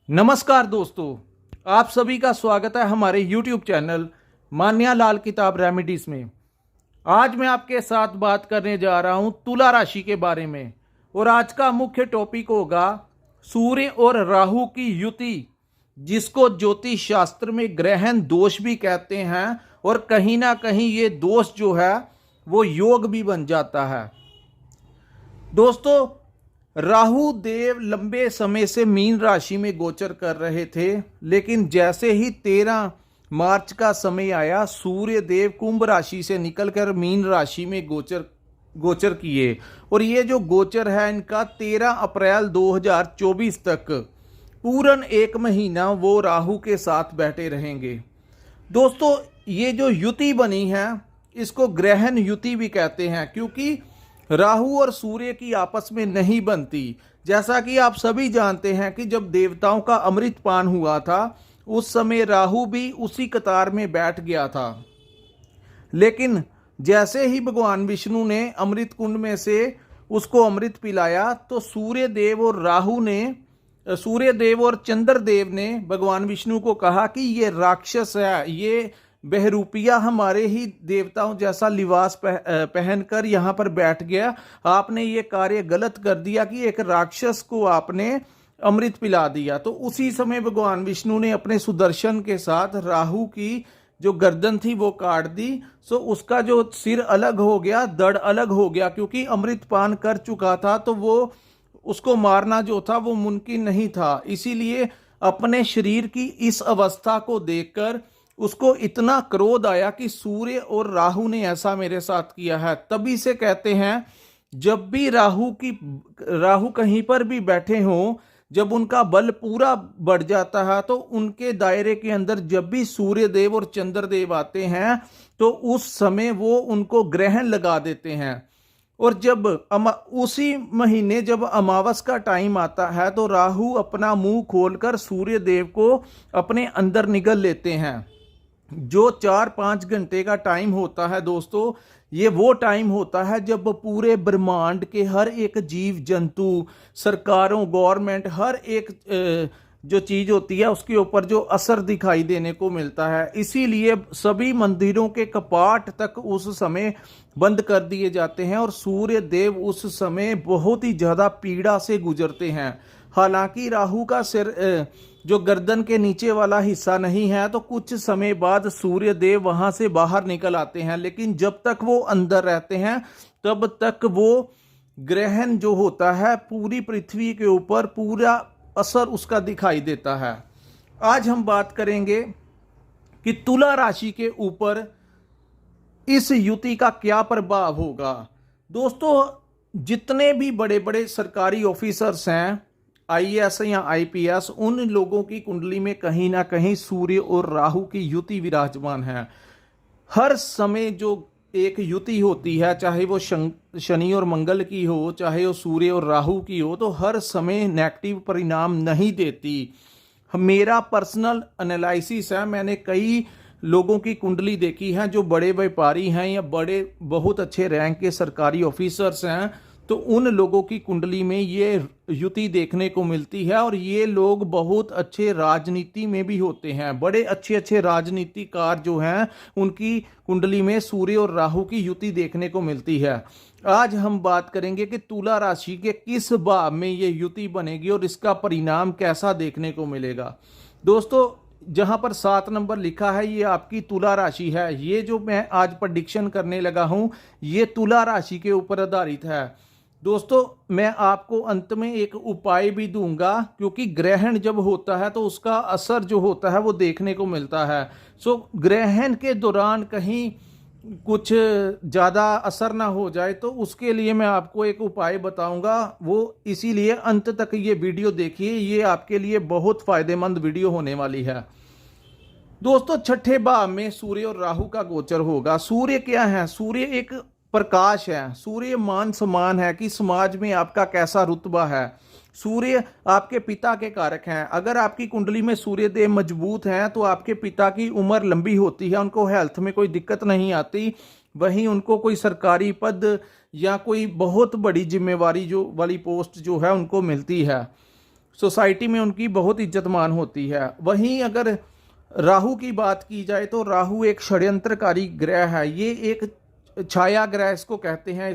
नमस्कार दोस्तों, आप सभी का स्वागत है हमारे YouTube चैनल मान्या लाल किताब रेमेडीज में। आज मैं आपके साथ बात करने जा रहा हूं तुला राशि के बारे में और आज का मुख्य टॉपिक होगा सूर्य और राहु की युति, जिसको ज्योतिष शास्त्र में ग्रहण दोष भी कहते हैं और कहीं ना कहीं ये दोष जो है वो योग भी बन जाता है। दोस्तों, राहु देव लंबे समय से मीन राशि में गोचर कर रहे थे, लेकिन जैसे ही 13 मार्च का समय आया, सूर्य देव कुंभ राशि से निकलकर मीन राशि में गोचर किए और ये जो गोचर है इनका 13 अप्रैल 2024 तक पूर्ण एक महीना वो राहु के साथ बैठे रहेंगे। दोस्तों, ये जो युति बनी है इसको ग्रहण युति भी कहते हैं, क्योंकि राहु और सूर्य की आपस में नहीं बनती। जैसा कि आप सभी जानते हैं कि जब देवताओं का अमृत पान हुआ था उस समय राहु भी उसी कतार में बैठ गया था, लेकिन जैसे ही भगवान विष्णु ने अमृत कुंड में से उसको अमृत पिलाया तो सूर्य देव और चंद्रदेव ने भगवान विष्णु को कहा कि ये राक्षस है, ये बहरूपिया हमारे ही देवताओं जैसा लिबास पहनकर यहाँ पर बैठ गया। आपने ये कार्य गलत कर दिया कि एक राक्षस को आपने अमृत पिला दिया। तो उसी समय भगवान विष्णु ने अपने सुदर्शन के साथ राहु की जो गर्दन थी वो काट दी। सो उसका जो सिर अलग हो गया, धड़ अलग हो गया, क्योंकि अमृत पान कर चुका था तो वो उसको मारना जो था वो मुमकिन नहीं था। इसीलिए अपने शरीर की इस अवस्था को देखकर उसको इतना क्रोध आया कि सूर्य और राहु ने ऐसा मेरे साथ किया है। तभी से कहते हैं जब भी राहु कहीं पर भी बैठे हों, जब उनका बल पूरा बढ़ जाता है तो उनके दायरे के अंदर जब भी सूर्य देव और चंद्रदेव आते हैं तो उस समय वो उनको ग्रहण लगा देते हैं। और जब उसी महीने जब अमावस का टाइम आता है तो राहु अपना मुंह खोलकर सूर्य देव को अपने अंदर निगल लेते हैं। जो 4-5 घंटे का टाइम होता है दोस्तों, ये वो टाइम होता है जब पूरे ब्रह्मांड के हर एक जीव जंतु, सरकारों, गवर्नमेंट, हर एक जो चीज होती है उसके ऊपर जो असर दिखाई देने को मिलता है। इसीलिए सभी मंदिरों के कपाट तक उस समय बंद कर दिए जाते हैं और सूर्य देव उस समय बहुत ही ज्यादा पीड़ा से गुजरते हैं। हालांकि राहु का सिर जो गर्दन के नीचे वाला हिस्सा नहीं है तो कुछ समय बाद सूर्य देव वहां से बाहर निकल आते हैं, लेकिन जब तक वो अंदर रहते हैं तब तक वो ग्रहण जो होता है पूरी पृथ्वी के ऊपर पूरा असर उसका दिखाई देता है। आज हम बात करेंगे कि तुला राशि के ऊपर इस युति का क्या प्रभाव होगा। दोस्तों, जितने भी बड़े बड़े सरकारी ऑफिसर्स हैं, आईएएस या आईपीएस, उन लोगों की कुंडली में कहीं ना कहीं सूर्य और राहु की युति विराजमान है। हर समय जो एक युति होती है, चाहे वो शनि और मंगल की हो, चाहे वो सूर्य और राहु की हो, तो हर समय नेगेटिव परिणाम नहीं देती। मेरा पर्सनल एनालिसिस है, मैंने कई लोगों की कुंडली देखी है जो बड़े व्यापारी हैं या बड़े बहुत अच्छे रैंक के सरकारी ऑफिसर्स हैं, तो उन लोगों की कुंडली में ये युति देखने को मिलती है और ये लोग बहुत अच्छे राजनीति में भी होते हैं। बड़े अच्छे अच्छे राजनीतिकार जो हैं उनकी कुंडली में सूर्य और राहु की युति देखने को मिलती है। आज हम बात करेंगे कि तुला राशि के किस भाव में ये युति बनेगी और इसका परिणाम कैसा देखने को मिलेगा। दोस्तों, जहां पर 7 नंबर लिखा है ये आपकी तुला राशि है। ये जो मैं आज प्रेडिक्शन करने लगा हूं ये तुला राशि के ऊपर आधारित है। दोस्तों, मैं आपको अंत में एक उपाय भी दूंगा, क्योंकि ग्रहण जब होता है तो उसका असर जो होता है वो देखने को मिलता है। सो ग्रहण के दौरान कहीं कुछ ज़्यादा असर ना हो जाए तो उसके लिए मैं आपको एक उपाय बताऊंगा। वो इसीलिए अंत तक ये वीडियो देखिए, ये आपके लिए बहुत फायदेमंद वीडियो होने वाली है। दोस्तों, छठे भाव में सूर्य और राहु का गोचर होगा। सूर्य क्या है? सूर्य एक प्रकाश है। सूर्य मान सम्मान है कि समाज में आपका कैसा रुतबा है। सूर्य आपके पिता के कारक हैं। अगर आपकी कुंडली में सूर्य देव मजबूत हैं तो आपके पिता की उम्र लंबी होती है, उनको हेल्थ में कोई दिक्कत नहीं आती। वहीं उनको कोई सरकारी पद या कोई बहुत बड़ी जिम्मेवारी जो वाली पोस्ट जो है उनको मिलती है। सोसाइटी में उनकी बहुत इज्जत मान होती है। वहीं अगर राहु की बात की जाए तो राहु एक षड्यंत्रकारी ग्रह है, ये एक छाया ग्रह इसको कहते हैं।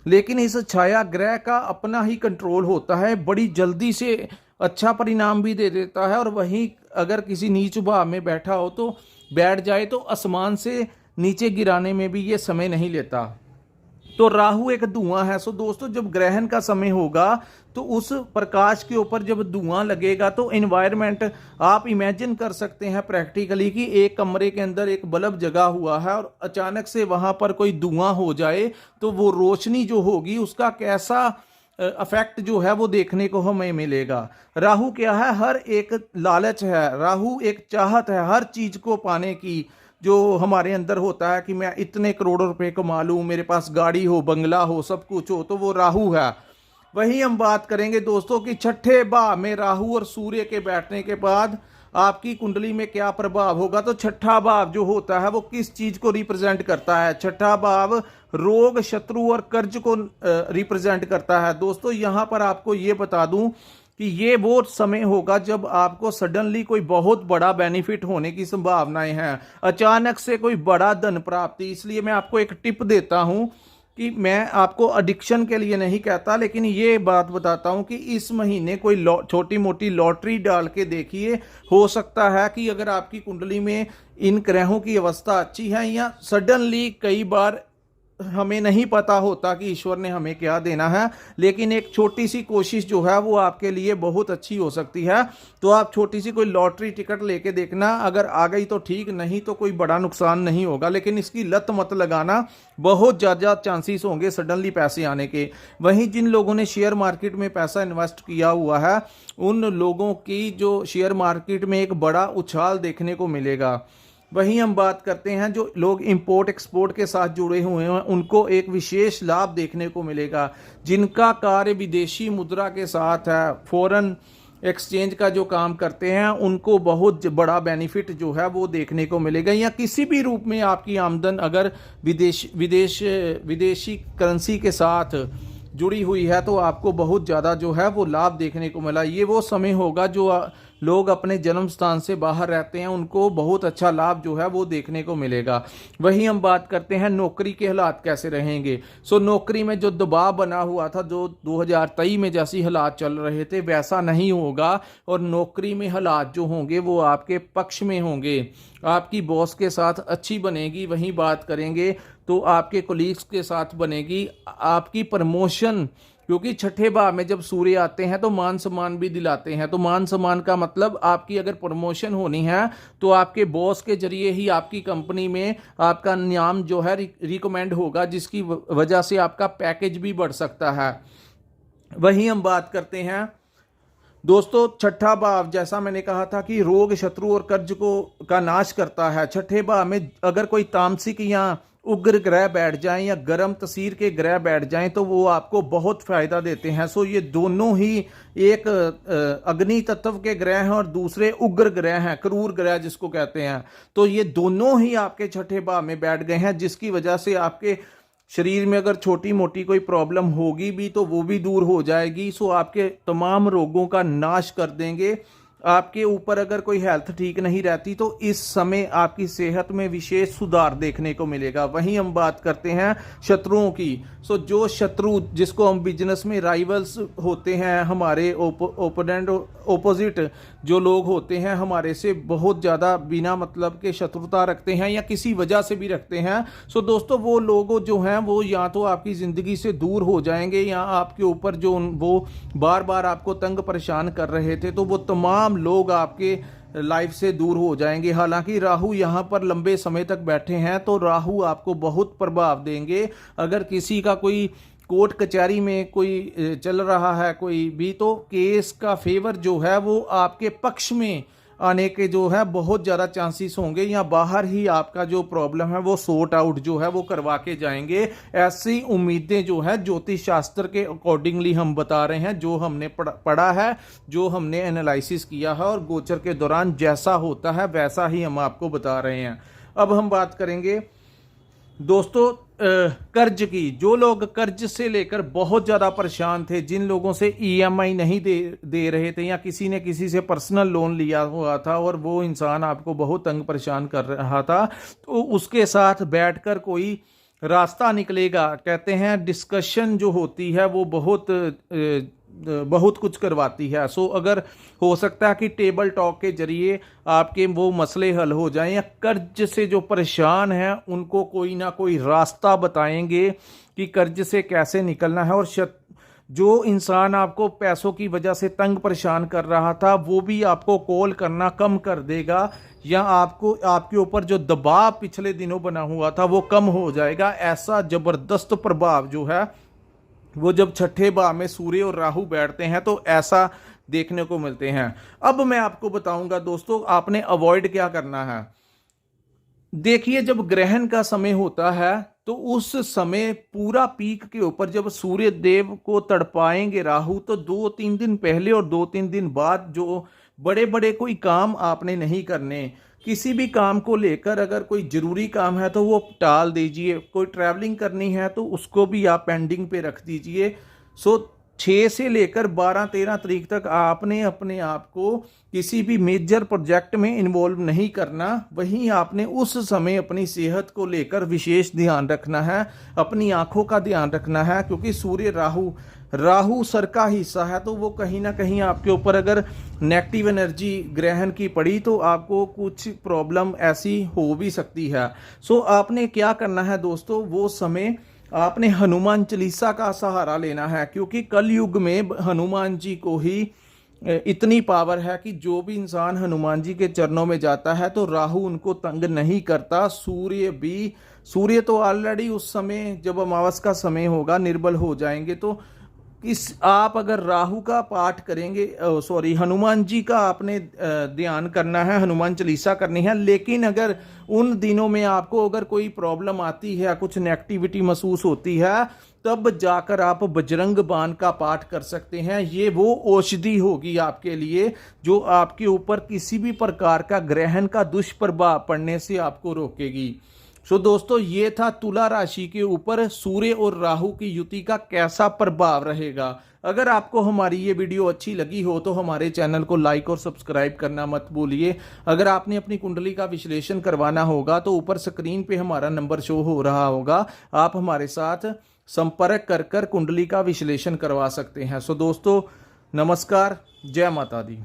लेकिन इस छाया ग्रह का अपना ही कंट्रोल होता है, बड़ी जल्दी से अच्छा परिणाम भी दे देता है, और वहीं अगर किसी नीच भाव में बैठा हो तो बैठ जाए तो आसमान से नीचे गिराने में भी ये समय नहीं लेता। तो राहु एक धुआं है। सो दोस्तों, जब ग्रहण का समय होगा तो उस प्रकाश के ऊपर जब धुआं लगेगा तो एनवायरनमेंट आप इमेजिन कर सकते हैं प्रैक्टिकली कि एक कमरे के अंदर एक बल्ब जगा हुआ है और अचानक से वहां पर कोई धुआं हो जाए तो वो रोशनी जो होगी उसका कैसा इफेक्ट जो है वो देखने को हमें मिलेगा। राहु क्या है? हर एक लालच है, राहु एक चाहत है हर चीज को पाने की, जो हमारे अंदर होता है कि मैं इतने करोड़ों रुपए कमा लूं, मेरे पास गाड़ी हो, बंगला हो, सब कुछ हो, तो वो राहु है। वही हम बात करेंगे दोस्तों कि छठे भाव में राहु और सूर्य के बैठने के बाद आपकी कुंडली में क्या प्रभाव होगा। तो छठा भाव जो होता है वो किस चीज को रिप्रेजेंट करता है? छठा भाव रोग, शत्रु और कर्ज को रिप्रेजेंट करता है। दोस्तों, यहां पर आपको ये बता दूं कि ये वो समय होगा जब आपको सडनली कोई बहुत बड़ा बेनिफिट होने की संभावनाएं हैं, अचानक से कोई बड़ा धन प्राप्ति। इसलिए मैं आपको एक टिप देता हूं कि मैं आपको एडिक्शन के लिए नहीं कहता, लेकिन ये बात बताता हूं कि इस महीने कोई छोटी मोटी लॉटरी डाल के देखिए। हो सकता है कि अगर आपकी कुंडली में इन ग्रहों की अवस्था अच्छी है, या सडनली कई बार हमें नहीं पता होता कि ईश्वर ने हमें क्या देना है, लेकिन एक छोटी सी कोशिश जो है वो आपके लिए बहुत अच्छी हो सकती है। तो आप छोटी सी कोई लॉटरी टिकट लेके देखना, अगर आ गई तो ठीक, नहीं तो कोई बड़ा नुकसान नहीं होगा। लेकिन इसकी लत मत लगाना, बहुत ज़्यादा चांसेस होंगे सडनली पैसे आने के। वहीं जिन लोगों ने शेयर मार्केट में पैसा इन्वेस्ट किया हुआ है, उन लोगों की जो शेयर मार्केट में एक बड़ा उछाल देखने को मिलेगा। वहीं हम बात करते हैं जो लोग इंपोर्ट एक्सपोर्ट के साथ जुड़े हुए हैं, उनको एक विशेष लाभ देखने को मिलेगा। जिनका कार्य विदेशी मुद्रा के साथ है, फॉरेन एक्सचेंज का जो काम करते हैं, उनको बहुत बड़ा बेनिफिट जो है वो देखने को मिलेगा। या किसी भी रूप में आपकी आमदन अगर विदेशी करेंसी के साथ जुड़ी हुई है तो आपको बहुत ज़्यादा जो है वो लाभ देखने को मिला। ये वो समय होगा जो लोग अपने जन्म स्थान से बाहर रहते हैं, उनको बहुत अच्छा लाभ जो है वो देखने को मिलेगा। वहीं हम बात करते हैं नौकरी के हालात कैसे रहेंगे। सो नौकरी में जो दबाव बना हुआ था, जो 2023 में जैसी हालात चल रहे थे वैसा नहीं होगा, और नौकरी में हालात जो होंगे वो आपके पक्ष में होंगे। आपकी बॉस के साथ अच्छी बनेगी। वहीं बात करेंगे तो आपके कोलीग्स के साथ बनेगी। आपकी प्रमोशन, क्योंकि छठे भाव में जब सूर्य आते हैं तो मान सम्मान भी दिलाते हैं। तो मान सम्मान का मतलब आपकी अगर प्रमोशन होनी है तो आपके बॉस के जरिए ही आपकी कंपनी में आपका नाम जो है रिकमेंड होगा, जिसकी वजह से आपका पैकेज भी बढ़ सकता है। वहीं हम बात करते हैं दोस्तों, छठा भाव जैसा मैंने कहा था कि रोग, शत्रु और कर्ज का नाश करता है। छठे भाव में अगर कोई तामसिक या उग्र ग्रह बैठ जाएं या गर्म तसीर के ग्रह बैठ जाएं तो वो आपको बहुत फायदा देते हैं। सो ये दोनों ही, एक अग्नि तत्व के ग्रह हैं और दूसरे उग्र ग्रह हैं, क्रूर ग्रह जिसको कहते हैं। तो ये दोनों ही आपके छठे भाव में बैठ गए हैं, जिसकी वजह से आपके शरीर में अगर छोटी मोटी कोई प्रॉब्लम होगी भी तो वो भी दूर हो जाएगी। सो आपके तमाम रोगों का नाश कर देंगे। आपके ऊपर अगर कोई हेल्थ ठीक नहीं रहती तो इस समय आपकी सेहत में विशेष सुधार देखने को मिलेगा। वहीं हम बात करते हैं शत्रुओं की। सो जो शत्रु, जिसको हम बिजनेस में राइवल्स होते हैं, हमारे ओपोनेंट, ओपोजिट जो लोग होते हैं, हमारे से बहुत ज़्यादा बिना मतलब के शत्रुता रखते हैं या किसी वजह से भी रखते हैं। सो दोस्तों, वो लोग जो हैं वो या तो आपकी ज़िंदगी से दूर हो जाएंगे, या आपके ऊपर जो वो बार बार आपको तंग परेशान कर रहे थे तो वो तमाम लोग आपके लाइफ से दूर हो जाएंगे। हालांकि राहु यहाँ पर लंबे समय तक बैठे हैं तो राहु आपको बहुत प्रभाव देंगे। अगर किसी का कोई कोर्ट कचहरी में कोई चल रहा है कोई भी, तो केस का फेवर जो है वो आपके पक्ष में आने के जो है बहुत ज़्यादा चांसेस होंगे, या बाहर ही आपका जो प्रॉब्लम है वो सॉर्ट आउट जो है वो करवा के जाएंगे। ऐसी उम्मीदें जो है ज्योतिष शास्त्र के अकॉर्डिंगली हम बता रहे हैं, जो हमने पढ़ा है, जो हमने एनालिसिस किया है, और गोचर के दौरान जैसा होता है वैसा ही हम आपको बता रहे हैं। अब हम बात करेंगे दोस्तों कर्ज की, जो लोग कर्ज से लेकर बहुत ज़्यादा परेशान थे, जिन लोगों से ईएमआई नहीं दे रहे थे, या किसी ने किसी से पर्सनल लोन लिया हुआ था और वो इंसान आपको बहुत तंग परेशान कर रहा था, तो उसके साथ बैठकर कोई रास्ता निकलेगा। कहते हैं डिस्कशन जो होती है वो बहुत कुछ करवाती है। सो अगर हो सकता है कि टेबल टॉक के जरिए आपके वो मसले हल हो जाएं, या कर्ज से जो परेशान हैं उनको कोई ना कोई रास्ता बताएंगे कि कर्ज से कैसे निकलना है। और जो इंसान आपको पैसों की वजह से तंग परेशान कर रहा था वो भी आपको कॉल करना कम कर देगा, या आपको आपके ऊपर जो दबाव पिछले दिनों बना हुआ था वो कम हो जाएगा। ऐसा जबरदस्त प्रभाव जो है वो जब छठे भाव में सूर्य और राहु बैठते हैं तो ऐसा देखने को मिलते हैं। अब मैं आपको बताऊंगा दोस्तों आपने अवॉइड क्या करना है। देखिए, जब ग्रहण का समय होता है तो उस समय पूरा पीक के ऊपर जब सूर्य देव को तड़पाएंगे राहु, तो 2-3 दिन पहले और 2-3 दिन बाद जो बड़े बड़े कोई काम आपने नहीं करने। किसी भी काम को लेकर अगर कोई जरूरी काम है तो वो टाल दीजिए, कोई ट्रैवलिंग करनी है तो उसको भी आप पेंडिंग पे रख दीजिए। सो 6 से लेकर 12-13 तारीख तक आपने अपने आप को किसी भी मेजर प्रोजेक्ट में इन्वॉल्व नहीं करना। वहीं आपने उस समय अपनी सेहत को लेकर विशेष ध्यान रखना है, अपनी आंखों का ध्यान रखना है, क्योंकि सूर्य राहु सर का हिस्सा है, तो वो कहीं ना कहीं आपके ऊपर अगर नेगेटिव एनर्जी ग्रहण की पड़ी तो आपको कुछ प्रॉब्लम ऐसी हो भी सकती है। सो आपने क्या करना है दोस्तों, वो समय आपने हनुमान चालीसा का सहारा लेना है, क्योंकि कलयुग में हनुमान जी को ही इतनी पावर है कि जो भी इंसान हनुमान जी के चरणों में जाता है तो राहु उनको तंग नहीं करता। सूर्य तो ऑलरेडी उस समय जब अमावस का समय होगा निर्बल हो जाएंगे। तो आप अगर राहु का पाठ करेंगे, हनुमान जी का आपने ध्यान करना है, हनुमान चालीसा करनी है। लेकिन अगर उन दिनों में आपको अगर कोई प्रॉब्लम आती है, कुछ नेगेटिविटी महसूस होती है, तब जाकर आप बजरंग बाण का पाठ कर सकते हैं। ये वो औषधि होगी आपके लिए जो आपके ऊपर किसी भी प्रकार का ग्रहण का दुष्प्रभाव पड़ने से आपको रोकेगी। सो दोस्तों, ये था तुला राशि के ऊपर सूर्य और राहु की युति का कैसा प्रभाव रहेगा। अगर आपको हमारी ये वीडियो अच्छी लगी हो तो हमारे चैनल को लाइक और सब्सक्राइब करना मत भूलिए। अगर आपने अपनी कुंडली का विश्लेषण करवाना होगा तो ऊपर स्क्रीन पे हमारा नंबर शो हो रहा होगा, आप हमारे साथ संपर्क कर कुंडली का विश्लेषण करवा सकते हैं। सो दोस्तों, नमस्कार, जय माता दी।